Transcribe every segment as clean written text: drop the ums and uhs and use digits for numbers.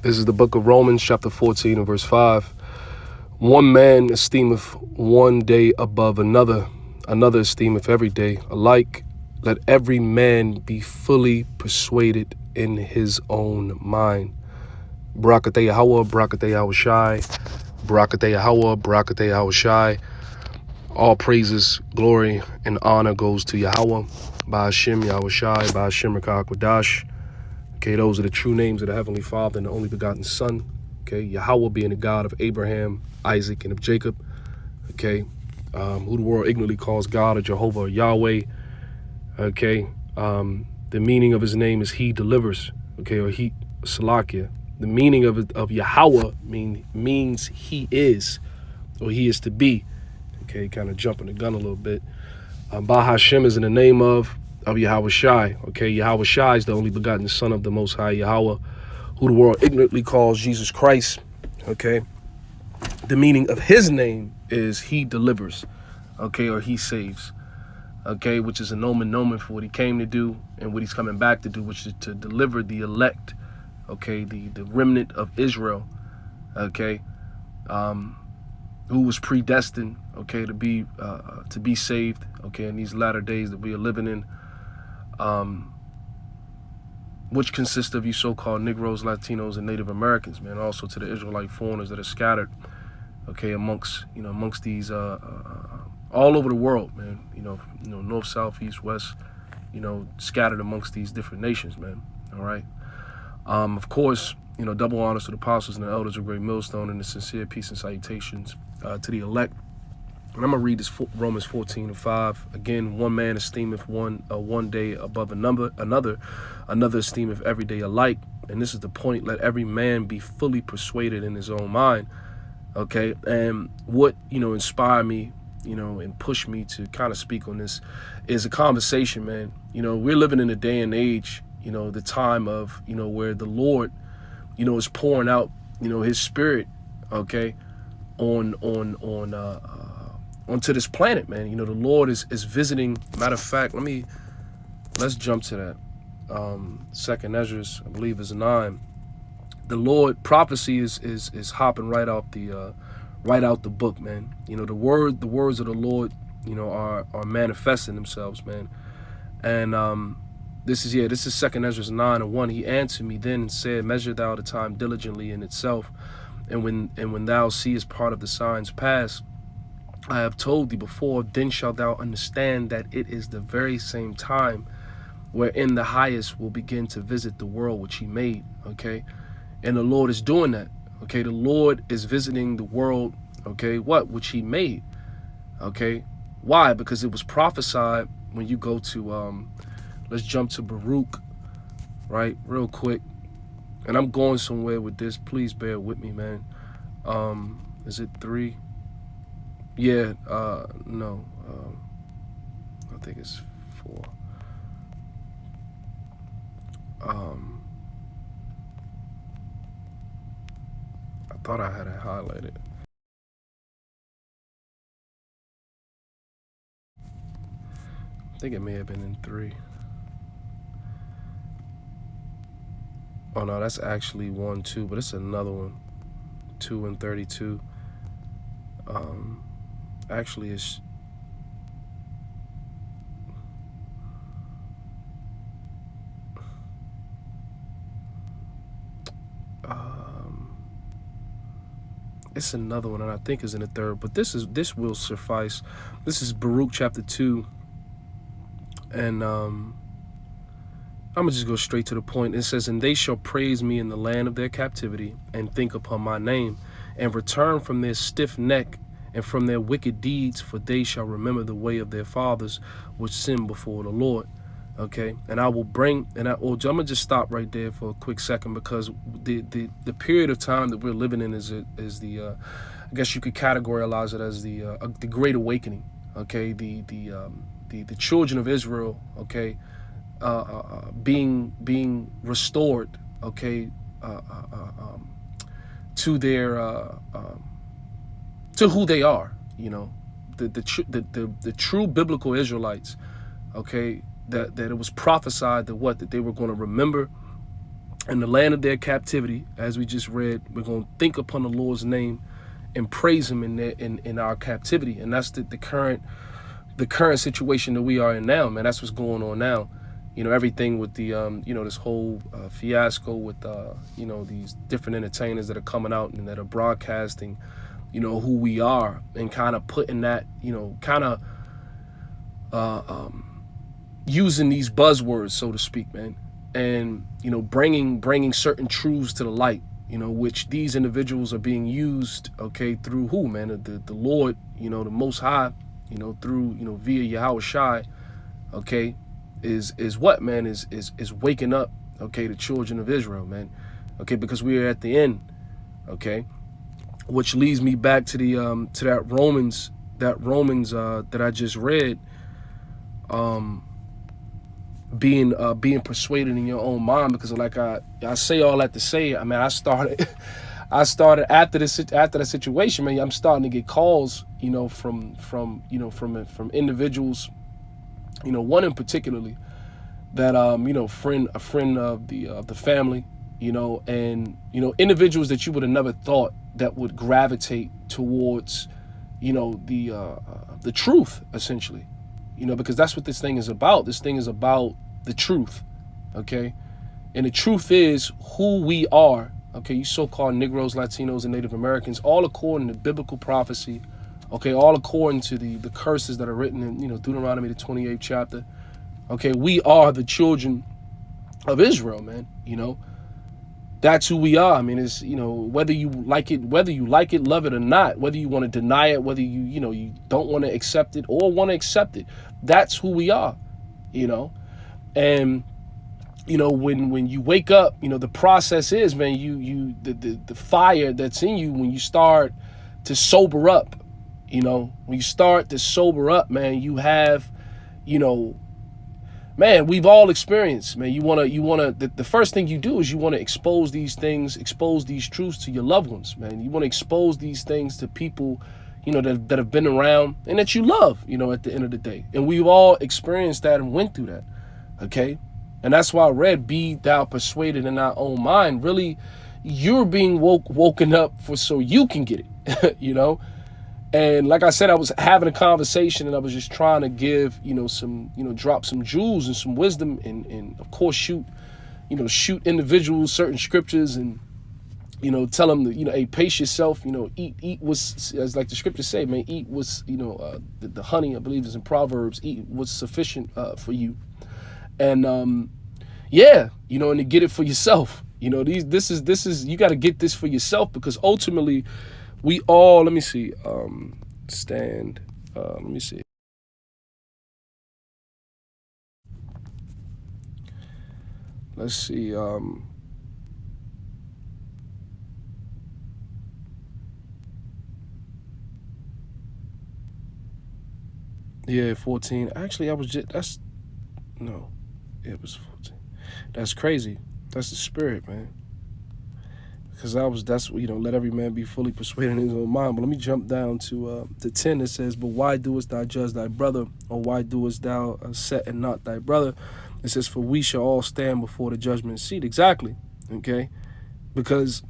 This is the book of Romans, chapter 14 and verse 5. One man esteemeth one day above another, another esteemeth every day alike. Let every man be fully persuaded in his own mind. Barakateh Yahweh, Barakateh Yahushai, Barakateh Yahweh, Barakateh Yahushai. All praises, glory, and honor goes to Yahweh, by Hashem Yahushai, by Hashem Rakah Kodash. Okay, those are the true names of the Heavenly Father and the only begotten Son. Okay, Yahweh being the God of Abraham, Isaac, and of Jacob. Okay, who the world ignorantly calls God or Jehovah or Yahweh. Okay, the meaning of his name is He delivers. Okay, or He Salakia. The meaning of Yahweh means He is, or He is to be. Okay, kind of jumping the gun a little bit. Bah Hashem is in the name of Yahweh Shai. Okay, Yahweh Shai is the only begotten Son of the Most High Yahweh, who the world ignorantly calls Jesus Christ. Okay, the meaning of his name is He delivers. Okay, or He saves. Okay, which is a nomen for what he came to do and what he's coming back to do, which is to deliver the elect. Okay, the remnant of Israel. Okay, who was predestined. Okay, to be saved. Okay, in these latter days that we are living in. Which consists of you so-called Negroes, Latinos, and Native Americans, man. Also to the Israelite foreigners that are scattered, okay, amongst these all over the world, man. North, south, east, west, scattered amongst these different nations, man. All right. Of course, double honors to the apostles and the elders of Great Millstone, and the sincere peace and salutations to the elect. And I'm going to read this Romans 14 and 5. Again, one man esteemeth one day above another esteemeth every day alike. And this is the point: let every man be fully persuaded in his own mind. Okay, and what inspired me, and pushed me to kind of speak on this is a conversation, man. We're living in a day and age, the time of where the Lord, is pouring out, His Spirit, okay, onto this planet, man. The Lord is visiting. Matter of fact, let's jump to that. Second Ezra, I believe, is 9. The Lord prophecy is hopping right out the book, man. The words of the Lord, are manifesting themselves, man. And this is Second Ezra 9 and 1. He answered me then and said, measure thou the time diligently in itself, and when thou seest part of the signs past, I have told thee before, then shalt thou understand that it is the very same time wherein the highest will begin to visit the world which he made. Okay, and the Lord is doing that. Okay, the Lord is visiting the world, okay, which he made. Okay, why? Because it was prophesied. When you go to let's jump to Baruch, right, real quick. And I'm going somewhere with this, please bear with me, man. Is it 3? Yeah, no, I think it's 4. I thought I had it highlighted. I think it may have been in 3. Oh no, that's actually 1, 2, but it's another one. 2 and 32. Actually it's it's another one, and I think is in the 3rd, but this will suffice. This is Baruch chapter 2, and I'm gonna just go straight to the point. It says, and they shall praise me in the land of their captivity, and think upon my name, and return from their stiff neck and from their wicked deeds, for they shall remember the way of their fathers, which sinned before the Lord. Okay, and I will bring, and I'm gonna just stop right there for a quick second, because the period of time that we're living in is the I guess you could categorize it as the Great Awakening. Okay, the children of Israel, okay, being restored, okay, to their to who they are, the true biblical Israelites, okay, that it was prophesied that they were going to remember in the land of their captivity, as we just read, we're going to think upon the Lord's name and praise him in our captivity. And that's the current situation that we are in now, man. That's what's going on now. Everything with the this whole fiasco with these different entertainers that are coming out and that are broadcasting who we are, and kind of putting that using these buzzwords, so to speak, man, and bringing certain truths to the light, which these individuals are being used, okay, through who, man? The Lord, the Most High, through via Yahweh Shai, okay, is what, man, is waking up, okay, the children of Israel, man, okay, because we are at the end, okay, which leads me back to the to that Romans that I just read, being persuaded in your own mind, because like I say all that to say, I mean, I started after that situation, man. I'm starting to get calls, from individuals, one in particularly that a friend of the family, and individuals that you would have never thought that would gravitate towards the truth, essentially, because that's what this thing is about. This thing is about the truth, okay? And the truth is who we are, okay? You so-called Negroes, Latinos, and Native Americans, all according to biblical prophecy, okay? All according to the curses that are written in, Deuteronomy, the 28th chapter, okay? We are the children of Israel, man, That's who we are. I mean, it's, whether you like it, love it or not, whether you want to deny it, whether you don't want to accept it or want to accept it, that's who we are, And when you wake up, the process is, man, the fire that's in you, when you start to sober up, when you start to sober up, man, you have, man, we've all experienced, man. You want to, the first thing you do is you want to expose these truths to your loved ones, man. You want to expose these things to people, that have been around and that you love, at the end of the day. And we've all experienced that and went through that, okay? And that's why I read, be thou persuaded in thy own mind. Really, you're being woken up so you can get it, And like I said, I was having a conversation and I was just trying to give, drop some jewels and some wisdom and of course shoot individuals certain scriptures and, tell them that, hey, pace yourself, eat was, as like the scriptures say, man, eat was, the honey, I believe is in Proverbs, eat was sufficient for you. And, and to get it for yourself, this is, you got to get this for yourself, because ultimately, we all, let me see, let me see. Let's see, yeah, 14. Actually, it was 14. That's crazy. That's the spirit, man. Because let every man be fully persuaded in his own mind. But let me jump down to 10. It says, but why doest thou judge thy brother? Or why doest thou set and not thy brother? It says, for we shall all stand before the judgment seat. Exactly. Okay. Because,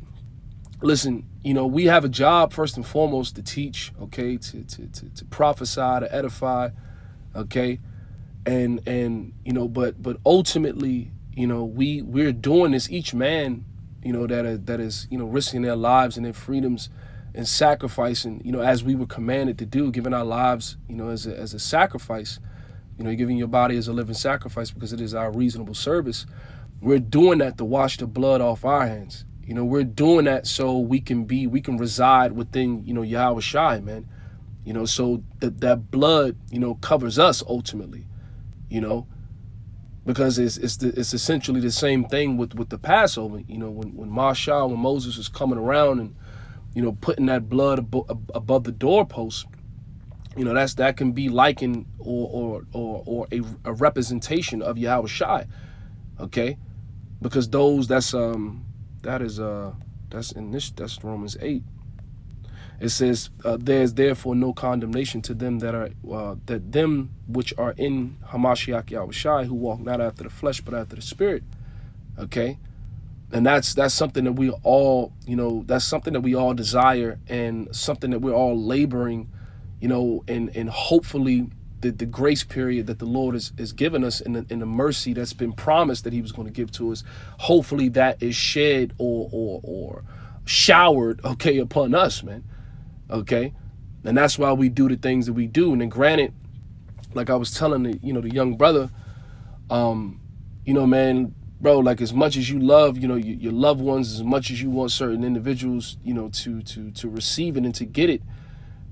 listen, we have a job first and foremost to teach, okay, to prophesy, to edify, okay. And but ultimately, we're doing this, each man, that is risking their lives and their freedoms and sacrificing, as we were commanded to do, giving our lives, as a sacrifice, giving your body as a living sacrifice, because it is our reasonable service. We're doing that to wash the blood off our hands. We're doing that so we can reside within, Yahweh Shai, man. So that blood, covers us ultimately, because it's essentially the same thing with the Passover. When Moses was coming around and putting that blood above the doorpost, that can be likened or a representation of Yahweh Shai, okay? Because that's Romans 8. It says, there is therefore no condemnation to them that them which are in Hamashiach Yahushai, who walk not after the flesh but after the spirit. Okay, And that's something that we all, that's something that we all desire, and something that we're all laboring, and hopefully the grace period that the Lord is given us, and the mercy that's been promised that he was going to give to us, hopefully that is shed or showered, okay, upon us, man. Okay. And that's why we do the things that we do. And then granted, like I was telling the young brother, man, bro, like as much as you love, your loved ones, as much as you want certain individuals, to receive it and to get it,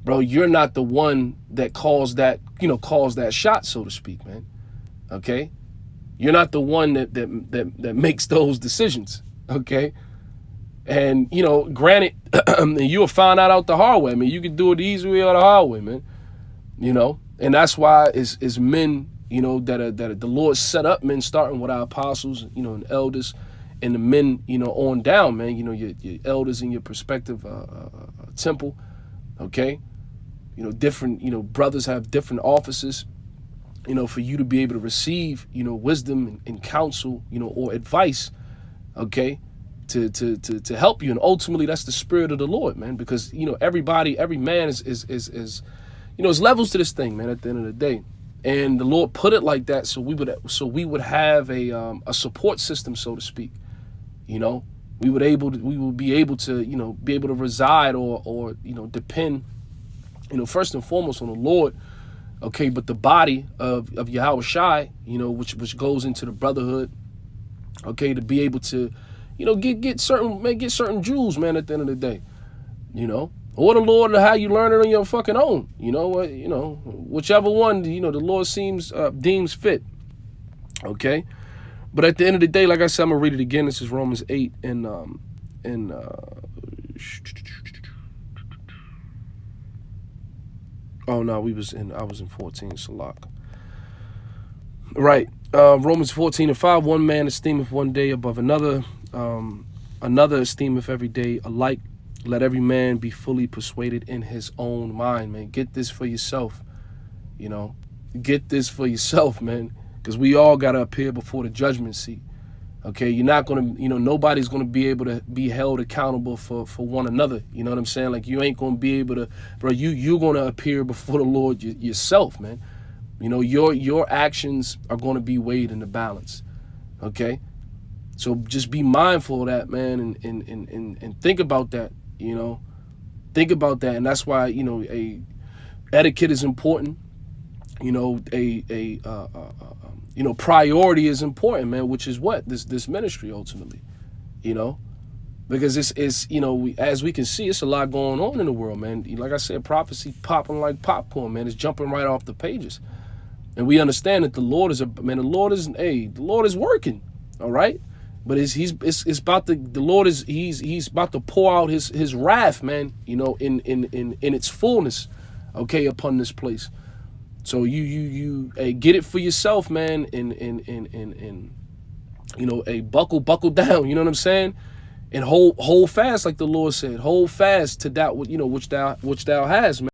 bro, you're not the one that calls that shot, so to speak, man. Okay. You're not the one that makes those decisions. Okay. And, granted, you'll find out the hard way. I mean, you can do it the easy way or the hard way, man. And that's why it's men, that the Lord set up, men starting with our apostles, and elders, and the men, on down, man, your elders in your prospective temple. Okay. Different, brothers have different offices, for you to be able to receive, wisdom and counsel, or advice. Okay. To help you. And ultimately that's the spirit of the Lord, man, because every man is levels to this thing, man, at the end of the day. And the Lord put it like that so we would have a support system, so to speak. We would be able to reside or depend, first and foremost on the Lord. Okay, but the body of Yahweh Shai, which goes into the brotherhood, okay, to be able to get certain jewels, man, at the end of the day, or the Lord, how you learn it on your fucking own, whichever one, the Lord deems fit. Okay. But at the end of the day, like I said, I'm gonna read it again. This is Romans 8 and oh no, I was in 14, Salak. Right. Romans 14:5, one man esteemeth one day above another, another esteemeth every day alike. Let every man be fully persuaded in his own mind, man. Get this for yourself, get this for yourself, man, because we all got to appear before the judgment seat. Okay, you're not going to, nobody's going to be able to be held accountable for one another. You know what I'm saying? Like, you ain't going to be able to, bro, you're going to appear before the Lord yourself, man. Your actions are going to be weighed in the balance. Okay. So just be mindful of that, man. And think about that, think about that. And that's why, etiquette is important. Priority is important, man, which is what this ministry ultimately, because it's as we can see, it's a lot going on in the world, man. Like I said, prophecy popping like popcorn, man. It's jumping right off the pages. And we understand that the Lord is working. All right. But it's about the Lord he's about to pour out his wrath, man, in its fullness, okay, upon this place. So you get it for yourself, man, and buckle down, you know what I'm saying? And hold fast, like the Lord said, hold fast to that which thou hast, man.